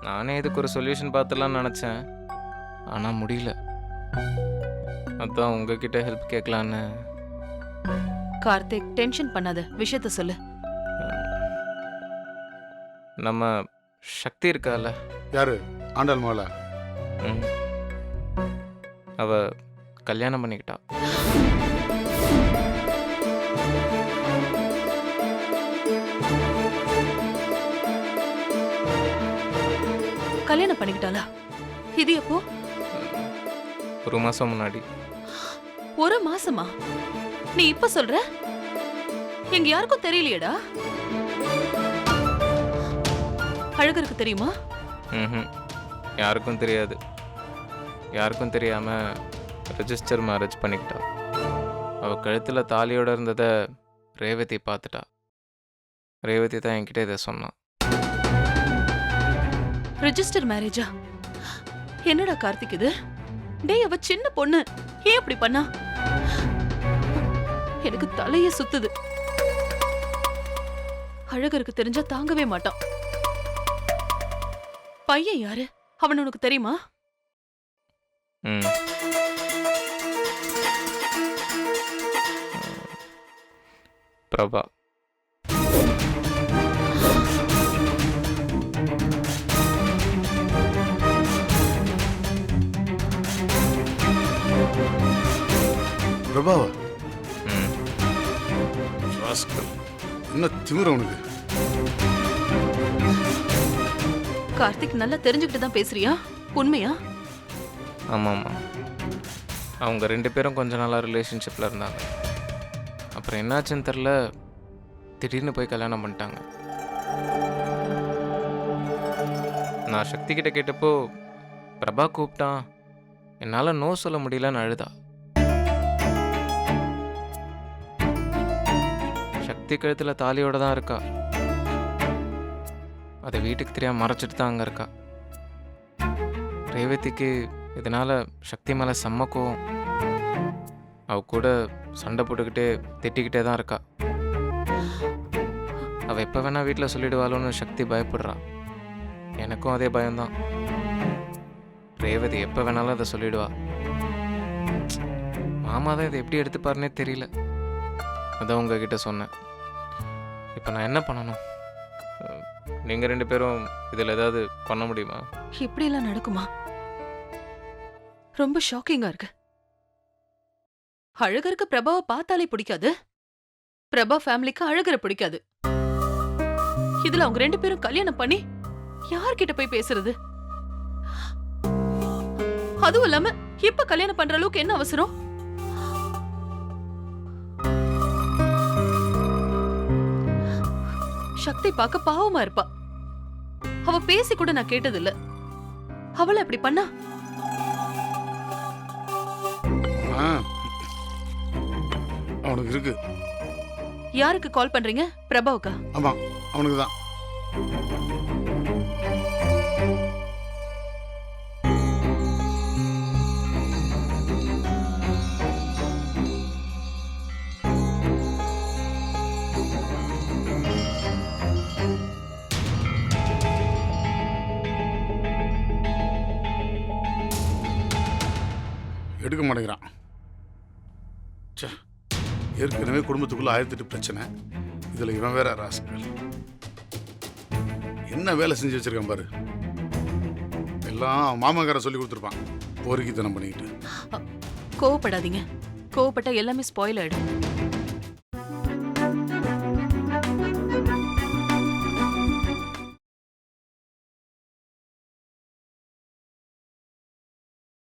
நானே இதுக்கு ஒரு சொல்யூஷன் பார்த்துலாம்னு நினச்சேன். ஆனால் முடியல. அதான் உங்ககிட்ட ஹெல்ப் கேட்கலான்னு. கார்த்திக், டென்ஷன் பண்ணாத, விஷயத்த சொல்லு. நம்ம சக்தி இருக்கால, யாரு? ஆண்டாள் மகளா? ம், அவ கல்யாணம் பண்ணிக்கிட்டா. கல்யாணம் பண்ணிக்கிட்டாளா? இது எப்போ? ஒரு மாதம் முன்னாடி. ஒரு மாசமா? நீ இப்ப சொல்ற? எங்க யாருக்கும் தெரியலையேடா. அழகருக்கு தெரியுமா? ம், யாருக்கும் தெரியாது. யாருக்கும் தெரியாமல் ரெஜிஸ்டர் மேரேஜ் பண்ணிக்கிட்டா. அவள் கழுத்தில் தாலியோட இருந்ததை ரேவதி பார்த்துட்டா. ரேவதி தான் என்கிட்ட இதை சொன்னான். ரெஜிஸ்டர் மேரேஜா? என்னடா கார்த்திக் இது? டேய், அவ சின்ன பொண்ணு, ஏன் அப்படி பண்ணா? எனக்கு தலைய சுத்துது. அழகருக்கு தெரிஞ்சா தாங்கவே மாட்டான். பையன் யாரு? அவன் உனக்கு தெரியுமா? ம், பிரபா. பிரபாவா? ம், ராஸ்கல். என்ன திமிர உனக்கு? கார்த்திக், நல்லா தெரிஞ்சுக்கிட்டு தான் பேசுறியா? உண்மையா? ஆமாம். அவங்க 2 பேரும் கொஞ்ச நாளாக ரிலேஷன்ஷிப்பில் இருந்தாங்க. அப்புறம் என்னாச்சுன்னு தெரில, திடீர்னு போய் கல்யாணம் பண்ணிட்டாங்க. நான் சக்தி கிட்ட கேட்டப்போ பிரபா கூப்பிட்டான், என்னால் நோ சொல்ல முடியலன்னு அழுதா. சக்தி கழுத்தில் தாலியோட தான் இருக்கா. அதை வீட்டுக்கு தெரியாம மறைச்சிட்டு தான் அங்கே இருக்கா. ரேவதிக்கு இதனால் சக்தி மேலே செம்ம கோவம். அவ கூட சண்டை போட்டுக்கிட்டே திட்டிக்கிட்டே தான் இருக்கா. அவள் எப்போ வேணால் வீட்டில் சொல்லிடுவாளோன்னு சக்தி பயப்படுறா. எனக்கும் அதே பயம்தான். ரேவதி எப்போ வேணாலும் அதை சொல்லிடுவா. மாமா தான் இதை எப்படி எடுத்துப்பாருன்னே தெரியல. அதான் உங்ககிட்ட சொன்னேன். இப்போ நான் என்ன பண்ணணும்? நீங்கள் 2 பேரும் இதில் ஏதாவது பண்ண முடியுமா? இப்படி எல்லாம் நடக்குமா? ரொம்ப ஷாக்கிங்கா இருக்கு. அழகருக்கு பிரபாவை பார்த்தாலே பிடிக்காது. பிரபா ஃபேமிலிக்கு அழகரை பிடிக்காது. இதுல அவங்க 2 பேரும் கல்யாணம் பண்ணி யார்கிட்ட போய் பேசுறது? அதுவும் இல்லாம இப்ப கல்யாணம் பண்ற அளவுக்கு என்ன அவசரம்? சக்தி பார்க்க பாவமா இருப்பா. அவ பேசி கூட நான் கேட்டதில்ல. அவளை அப்படி பண்ணா? ஆ, அவனுக்கு இருக்கு. யாருக்கு கால் பண்றீங்க? பிரபாவுக்கா? ஆமா, அவனுக்கு தான். எடுக்க மாட்டேங்கிறான். ச்சே, ஏற்கனவே குடும்பத்துக்குள்ள 1008 பிரச்சனை. இதுல இவன் வேற ராஸ்கல். என்ன வேலை செஞ்சு வச்சிருக்கான் பாரு. எல்லாம் மாமாக்கார சொல்லி கொடுத்துருப்பான். பொறுக்கித்தனம் பண்ணிக்கிட்டு. கோவப்படாதீங்க. கோவப்பட்டா எல்லாமே ஸ்பாயில் ஆயிடும்.